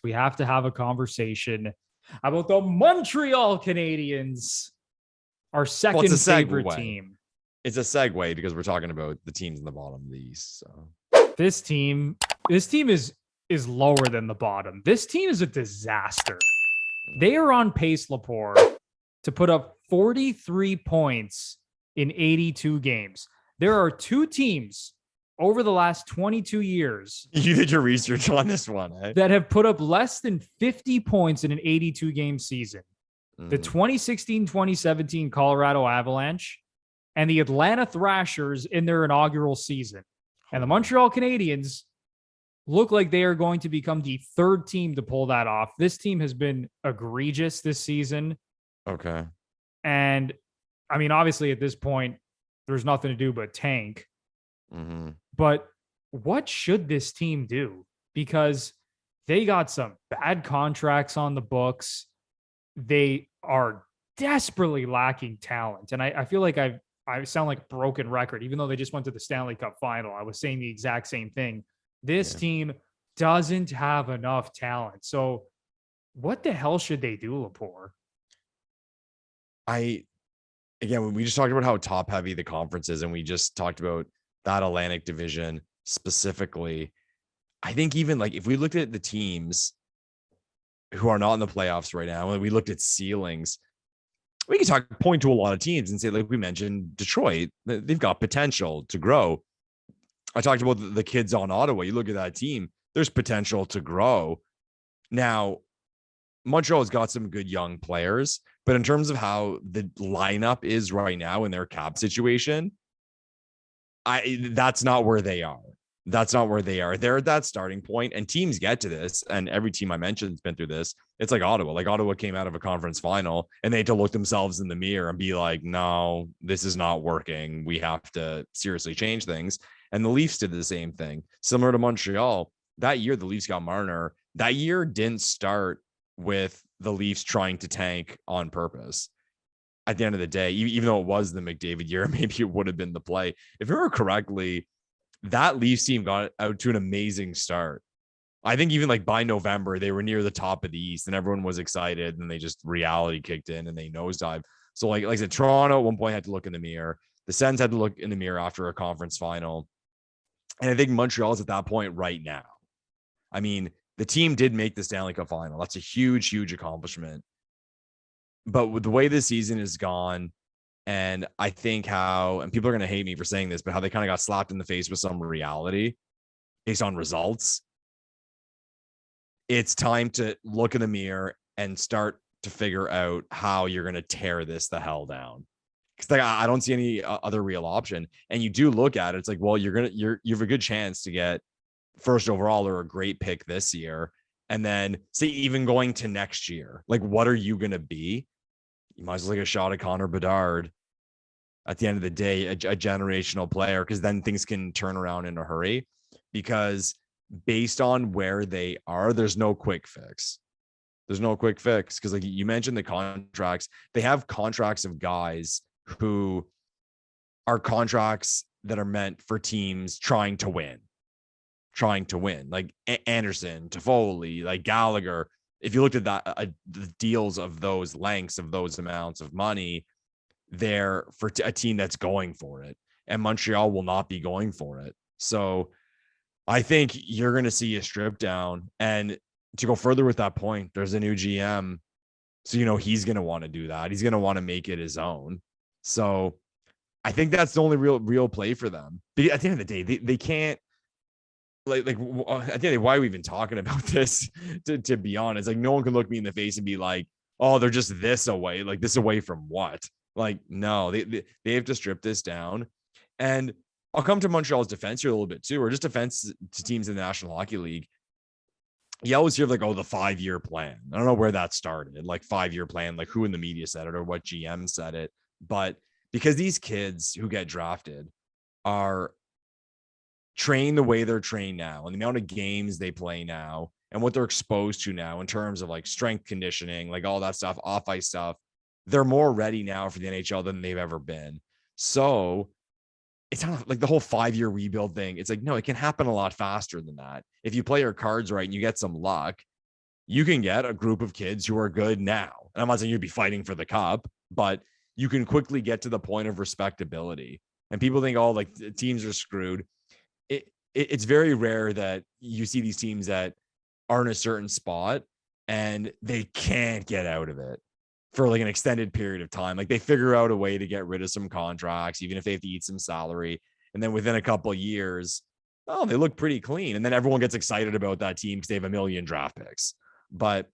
we have to have a conversation about the Montreal Canadiens, our second favorite team. It's a segue because we're talking about the teams in the bottom of the East. So this team is lower than the bottom. This team is a disaster. They are on pace, Lepore, to put up 43 points in 82 games. There are two teams over the last 22 years. You did your research on this one, eh? That have put up less than 50 points in an 82 game season. The 2016-2017 Colorado Avalanche and the Atlanta Thrashers in their inaugural season. And the Montreal Canadiens look like they are going to become the third team to pull that off. This team has been egregious this season. Okay. And I mean, obviously at this point, there's nothing to do but tank. Mm-hmm. But what should this team do? Because they got some bad contracts on the books. They are desperately lacking talent. And I feel like I sound like a broken record, even though they just went to the Stanley Cup final. I was saying the exact same thing. This team doesn't have enough talent. So what the hell should they do, Lepore? Again, we just talked about how top heavy the conference is, and we just talked about that Atlantic division specifically. I think even like if we looked at the teams who are not in the playoffs right now, and we looked at ceilings, we can point to a lot of teams and say, like we mentioned, Detroit, they've got potential to grow. I talked about the kids on Ottawa. You look at that team, there's potential to grow. Now, Montreal has got some good young players, but in terms of how the lineup is right now in their cap situation, that's not where they are. That's not where they are. They're at that starting point, and teams get to this, and every team I mentioned has been through this. It's like Ottawa. Like Ottawa came out of a conference final, and they had to look themselves in the mirror and be like, no, this is not working. We have to seriously change things. And the Leafs did the same thing. Similar to Montreal, that year the Leafs got Marner. That year didn't start with the Leafs trying to tank on purpose. At the end of the day, even though it was the McDavid year, maybe it would have been the play. If you remember correctly, that Leafs team got out to an amazing start. I think even like by November, they were near the top of the East and everyone was excited, and they just reality kicked in and they nosedived. So like I said, Toronto at one point had to look in the mirror. The Sens had to look in the mirror after a conference final. And I think Montreal's at that point right now. I mean, the team did make the Stanley Cup final. That's a huge, huge accomplishment. But with the way this season is gone, and I think and people are going to hate me for saying this, but how they kind of got slapped in the face with some reality based on results, it's time to look in the mirror and start to figure out how you're going to tear this the hell down. Because like, I don't see any other real option. And you do look at it, it's like, well, you have a good chance to get first overall or a great pick this year. And then say even going to next year, like what are you going to be? You might as well take a shot at Connor Bedard at the end of the day, a generational player, because then things can turn around in a hurry. Because based on where they are, there's no quick fix. There's no quick fix because like you mentioned the contracts, they have contracts of guys who are contracts that are meant for teams trying to win, like Anderson, Toffoli, like Gallagher. If you looked at that, the deals of those lengths of those amounts of money, they're for a team that's going for it, and Montreal will not be going for it. So I think you're going to see a strip down. And to go further with that point, there's a new GM. So, he's going to want to do that. He's going to want to make it his own. So I think that's the only real play for them. But at the end of the day, they can't, like at the end of the day, why are we even talking about this? To be honest, like no one can look me in the face and be like, oh, they're just this away. Like this away from what? Like, no, they have to strip this down. And I'll come to Montreal's defense here a little bit too, or just defense to teams in the National Hockey League. You always hear like, oh, the 5-year plan. I don't know where that started, like 5-year plan, like who in the media said it or what GM said it. But because these kids who get drafted are trained the way they're trained now, and the amount of games they play now and what they're exposed to now in terms of like strength conditioning, like all that stuff, off ice stuff, they're more ready now for the NHL than they've ever been. So it's not like the whole 5-year rebuild thing. It's like, no, it can happen a lot faster than that. If you play your cards right and you get some luck, you can get a group of kids who are good now. And I'm not saying you'd be fighting for the cup, but you can quickly get to the point of respectability. And people think, oh, like teams are screwed. It's very rare that you see these teams that are in a certain spot and they can't get out of it for like an extended period of time. Like they figure out a way to get rid of some contracts, even if they have to eat some salary. And then within a couple of years, oh, they look pretty clean. And then everyone gets excited about that team because they have a million draft picks. But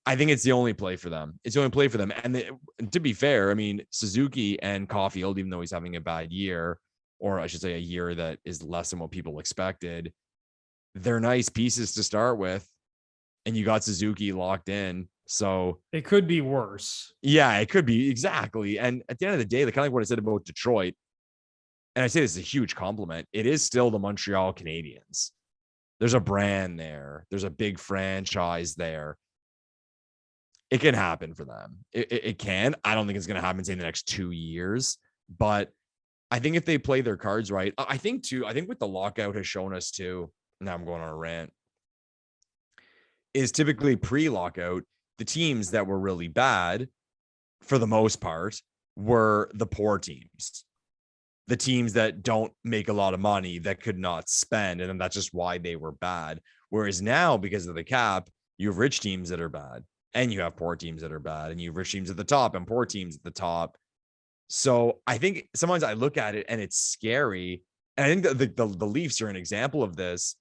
I think it's the only play for them. It's the only play for them. And to be fair, I mean, Suzuki and Caulfield, even though he's having a bad year, or I should say a year that is less than what people expected, they're nice pieces to start with. And you got Suzuki locked in. So it could be worse. Yeah, it could be. Exactly. And at the end of the day, the kind of like what I said about Detroit, and I say this is a huge compliment, it is still the Montreal Canadiens. There's a brand there. There's a big franchise there. It can happen for them. It can. I don't think it's going to happen, say, in the next 2 years. But I think if they play their cards right, I think what the lockout has shown us too, now I'm going on a rant, is typically pre-lockout, the teams that were really bad, for the most part, were the poor teams. The teams that don't make a lot of money, that could not spend. And then that's just why they were bad. Whereas now, because of the cap, you have rich teams that are bad. And you have poor teams that are bad. And you have rich teams at the top and poor teams at the top. So I think sometimes I look at it and it's scary. And I think that the Leafs are an example of this.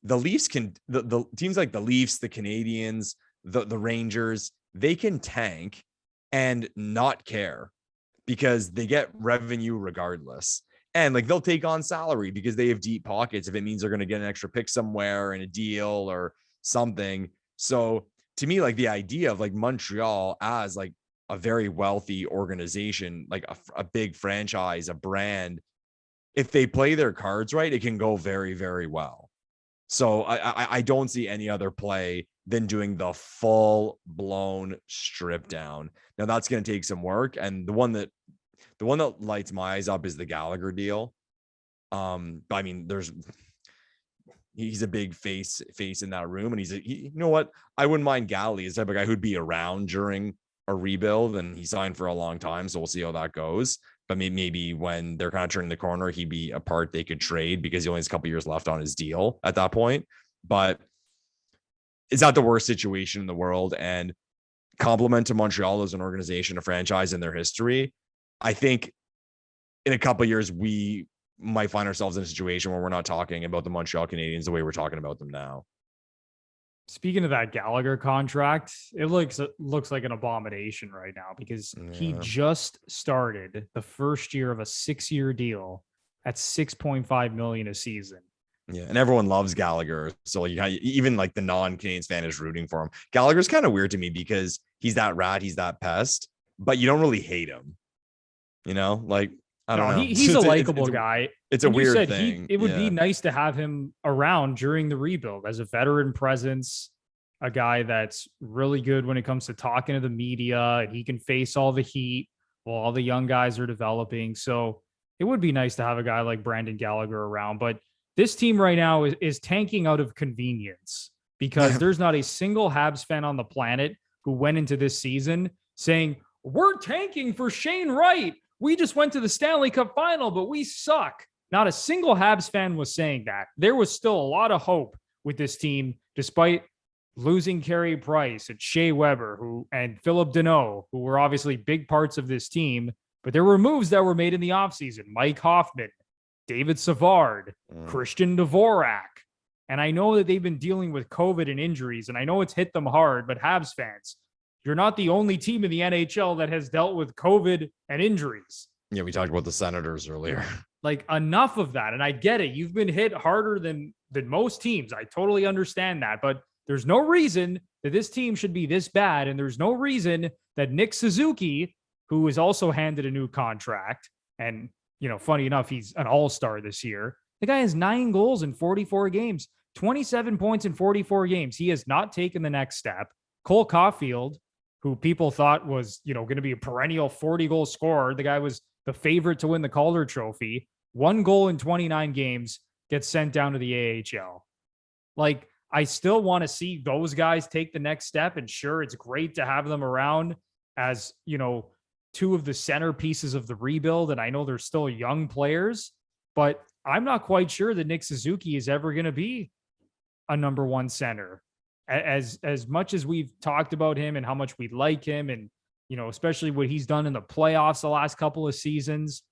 The Leafs can, the teams like the Leafs, the Canadiens, the Rangers, they can tank and not care because they get revenue regardless. And like they'll take on salary because they have deep pockets if it means they're going to get an extra pick somewhere in a deal or something. So to me, like the idea of like Montreal as like a very wealthy organization, like a big franchise, a brand, if they play their cards right, it can go very, very well. So I don't see any other play than doing the full blown strip down. Now that's going to take some work. And the one that lights my eyes up is the Gallagher deal. But I mean, he's a big face in that room. And you know what? I wouldn't mind Galley. He's the type of guy who'd be around during a rebuild, and he signed for a long time. So we'll see how that goes. But maybe when they're kind of turning the corner, he'd be a part they could trade because he only has a couple years left on his deal at that point. But it's not the worst situation in the world. And compliment to Montreal as an organization, a franchise in their history. I think in a couple of years, we might find ourselves in a situation where we're not talking about the Montreal Canadiens the way we're talking about them now. Speaking of that Gallagher contract, it looks like an abomination right now because he just started the first year of a 6-year deal at $6.5 million a season. Yeah, and everyone loves Gallagher. So even like the non-Canadiens fan is rooting for him. Gallagher's kind of weird to me because he's that rat, he's that pest, but you don't really hate him. You know, like I don't know. He's a likable guy. It's a weird thing. It would be nice to have him around during the rebuild as a veteran presence, a guy that's really good when it comes to talking to the media, and he can face all the heat while all the young guys are developing. So it would be nice to have a guy like Brandon Gallagher around. But this team right now is tanking out of convenience because there's not a single Habs fan on the planet who went into this season saying, we're tanking for Shane Wright. We just went to the Stanley Cup final, but we suck. Not a single Habs fan was saying that. There was still a lot of hope with this team, despite losing Carey Price and Shea Weber and Philip Deneau, who were obviously big parts of this team. But there were moves that were made in the offseason. Mike Hoffman, David Savard, Christian Dvorak. And I know that they've been dealing with COVID and injuries, and I know it's hit them hard, but Habs fans, you're not the only team in the NHL that has dealt with COVID and injuries. Yeah, we talked about the Senators earlier. Like, enough of that. And I get it. You've been hit harder than most teams. I totally understand that. But there's no reason that this team should be this bad. And there's no reason that Nick Suzuki, who is also handed a new contract, and, you know, funny enough, he's an all-star this year. The guy has 9 goals in 44 games, 27 points in 44 games. He has not taken the next step. Cole Caulfield, who people thought was, you know, going to be a perennial 40-goal scorer. The guy was the favorite to win the Calder Trophy. 1 goal in 29 games, gets sent down to the AHL. Like, I still want to see those guys take the next step. And sure, it's great to have them around as, two of the centerpieces of the rebuild. And I know they're still young players, but I'm not quite sure that Nick Suzuki is ever going to be a number one center. As much as we've talked about him and how much we like him, and especially what he's done in the playoffs the last couple of seasons,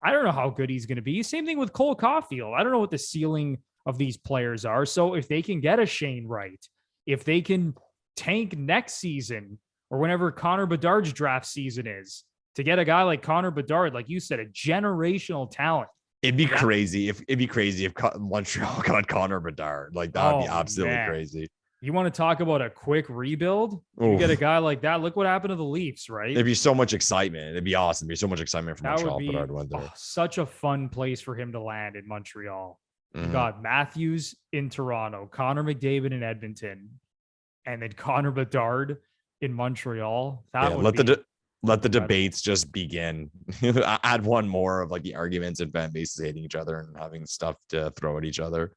I don't know how good he's going to be. Same thing with Cole Caulfield. I don't know what the ceiling of these players are. So if they can get a Shane Wright, if they can tank next season or whenever Connor Bedard's draft season is, to get a guy like Connor Bedard, like you said, a generational talent. It'd be crazy if Montreal got Connor Bedard. Like that would be absolutely crazy. You want to talk about a quick rebuild? You get a guy like that. Look what happened to the Leafs, right? There'd be so much excitement. It'd be awesome. There'd be so much excitement from Montreal. Bedard went there. Such a fun place for him to land in Montreal. You got Matthews in Toronto, Connor McDavid in Edmonton, and then Connor Bedard in Montreal. Let the debates just begin. Add one more of like the arguments and fan bases hating each other and having stuff to throw at each other.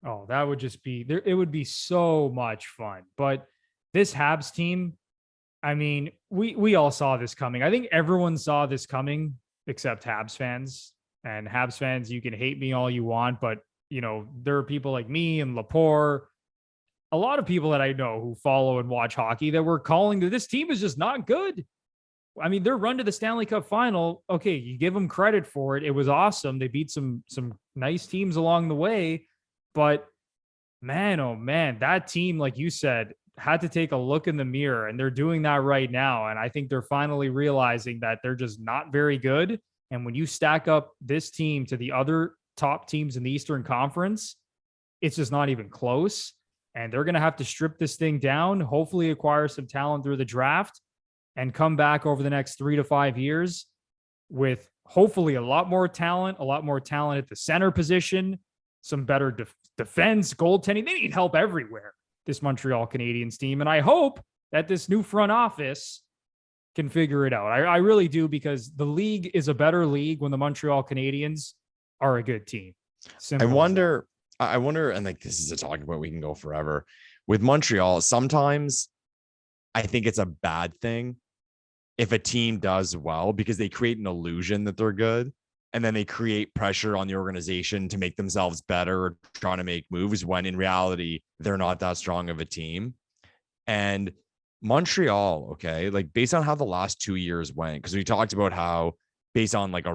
Oh, that would just be there. It would be so much fun. But this Habs team, I mean, we all saw this coming. I think everyone saw this coming except Habs fans. And Habs fans, you can hate me all you want, but there are people like me and Lepore, a lot of people that I know who follow and watch hockey that were calling that this team is just not good. I mean, their run to the Stanley Cup final, okay, you give them credit for it. It was awesome. They beat some nice teams along the way, but man, oh man, that team, like you said, had to take a look in the mirror, and they're doing that right now. And I think they're finally realizing that they're just not very good. And when you stack up this team to the other top teams in the Eastern Conference, it's just not even close. And they're going to have to strip this thing down, hopefully acquire some talent through the draft, and come back over the next 3 to 5 years with hopefully a lot more talent at the center position, some better defense, goaltending. They need help everywhere, this Montreal Canadiens team. And I hope that this new front office can figure it out. I really do, because the league is a better league when the Montreal Canadiens are a good team. I wonder, and like this is a talking point we can go forever with Montreal. Sometimes I think it's a bad thing if a team does well, because they create an illusion that they're good, and then they create pressure on the organization to make themselves better or trying to make moves when in reality they're not that strong of a team. And Montreal, okay, like based on how the last 2 years went, because we talked about how based on like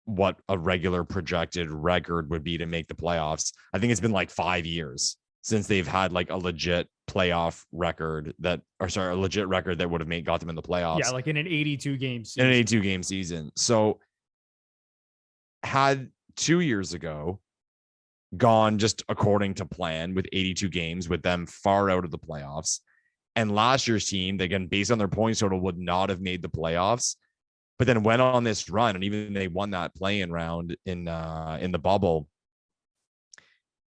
what a regular projected record would be to make the playoffs, I think it's been like 5 years since they've had like a legit playoff record a legit record that would have got them in the playoffs. Yeah, like in an 82 game season. In an 82 game season. So had 2 years ago gone just according to plan with 82 games with them far out of the playoffs, and last year's team, again, based on their points total, would not have made the playoffs, but then went on this run, and even they won that play-in round in the bubble.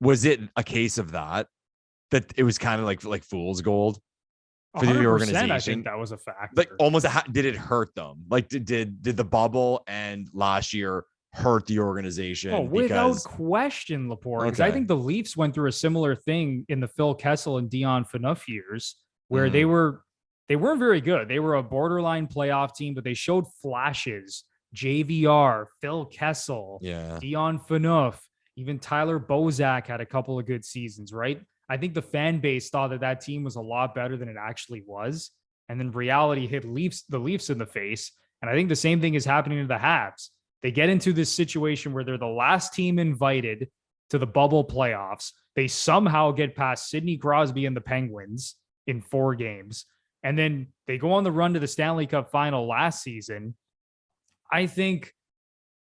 Was it a case of that it was kind of like fool's gold for the organization? I think that was a factor. Like almost, did it hurt them? Like did the bubble and last year hurt the organization? Oh, without question, Lepore. Because I think the Leafs went through a similar thing in the Phil Kessel and Dion Phaneuf years, where they weren't very good. They were a borderline playoff team, but they showed flashes. JVR, Phil Kessel, Dion Phaneuf, even Tyler Bozak had a couple of good seasons, right? I think the fan base thought that team was a lot better than it actually was. And then reality hit the Leafs in the face. And I think the same thing is happening to the Habs. They get into this situation where they're the last team invited to the bubble playoffs. They somehow get past Sidney Crosby and the Penguins in 4 games. And then they go on the run to the Stanley Cup final last season. I think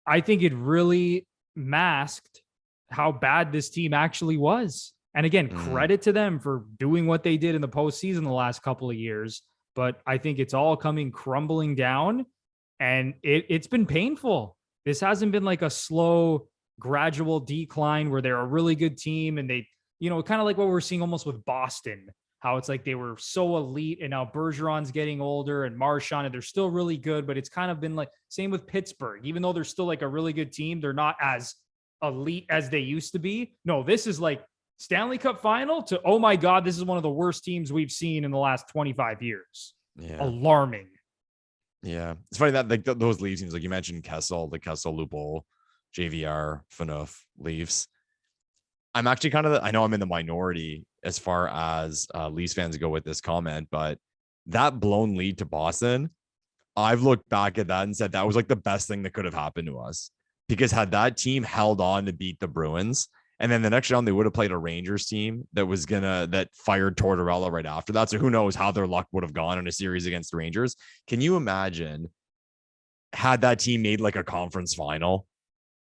it really masked how bad this team actually was. And again, credit to them for doing what they did in the postseason the last couple of years. But I think it's all coming crumbling down, and it's been painful. This hasn't been like a slow, gradual decline where they're a really good team. And they, kind of like what we're seeing almost with Boston, how it's like they were so elite and now Bergeron's getting older and Marchand, and they're still really good, but it's kind of been like same with Pittsburgh. Even though they're still like a really good team, they're not as elite as they used to be. No, this is like Stanley Cup final to, oh my God, this is one of the worst teams we've seen in the last 25 years. Yeah. Alarming. Yeah. It's funny that like those Leafs teams, like you mentioned Kessel, the Kessel, Lupol, JVR, Phaneuf, Leafs. I'm actually I know I'm in the minority as far as Leafs fans go with this comment, but that blown lead to Boston, I've looked back at that and said that was like the best thing that could have happened to us, because had that team held on to beat the Bruins, and then the next round they would have played a Rangers team that fired Tortorella right after that. So who knows how their luck would have gone in a series against the Rangers. Can you imagine had that team made like a conference final?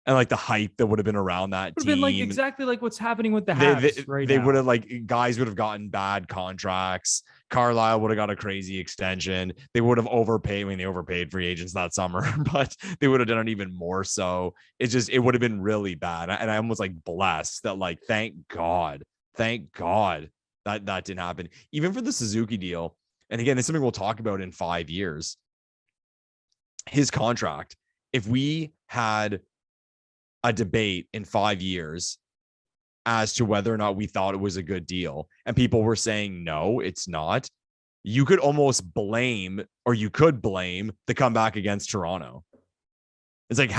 And like the hype that would have been around that team, been like exactly like what's happening with the Habs they would have, like, guys would have gotten bad contracts. Carlisle would have got a crazy extension. They would have overpaid. I mean, they overpaid free agents that summer, but they would have done it even more so. It would have been really bad. And I almost like blessed that, like, thank God that didn't happen. Even for the Suzuki deal. And again, it's something we'll talk about in 5 years. His contract, if we had a debate in 5 years as to whether or not we thought it was a good deal, and people were saying, no, it's not, you could almost blame the comeback against Toronto. It's like,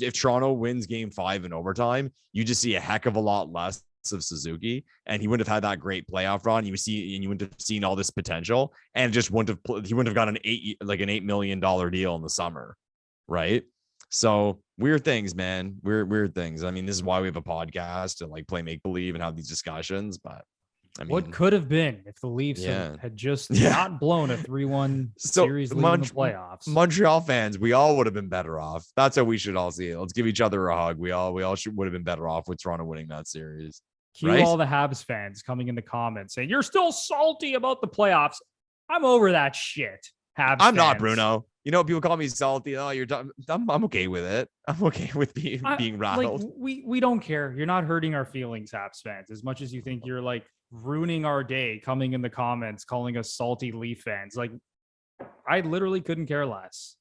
if Toronto wins game 5 in overtime, you just see a heck of a lot less of Suzuki, and he wouldn't have had that great playoff run. You wouldn't have seen all this potential, and he wouldn't have got an $8 million deal in the summer. Right. So weird things, man. Weird things. I mean, this is why we have a podcast and like play make believe and have these discussions. But I mean, what could have been if the Leafs had just not blown a 3-1 series lead in the playoffs? Montreal fans, we all would have been better off. That's how we should all see it. Let's give each other a hug. We all would have been better off with Toronto winning that series. Cue all the Habs fans coming in the comments saying you're still salty about the playoffs. I'm over that shit. Habs I'm fans. not, Bruno. You know, people call me salty. Oh, you're done. I'm okay with it. I'm okay with being rattled. Like, we don't care. You're not hurting our feelings, Habs fans, as much as you think you're like ruining our day coming in the comments, calling us salty Leaf fans. Like, I literally couldn't care less.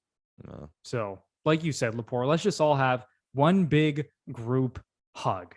No. So, like you said, Lepore, let's just all have one big group hug.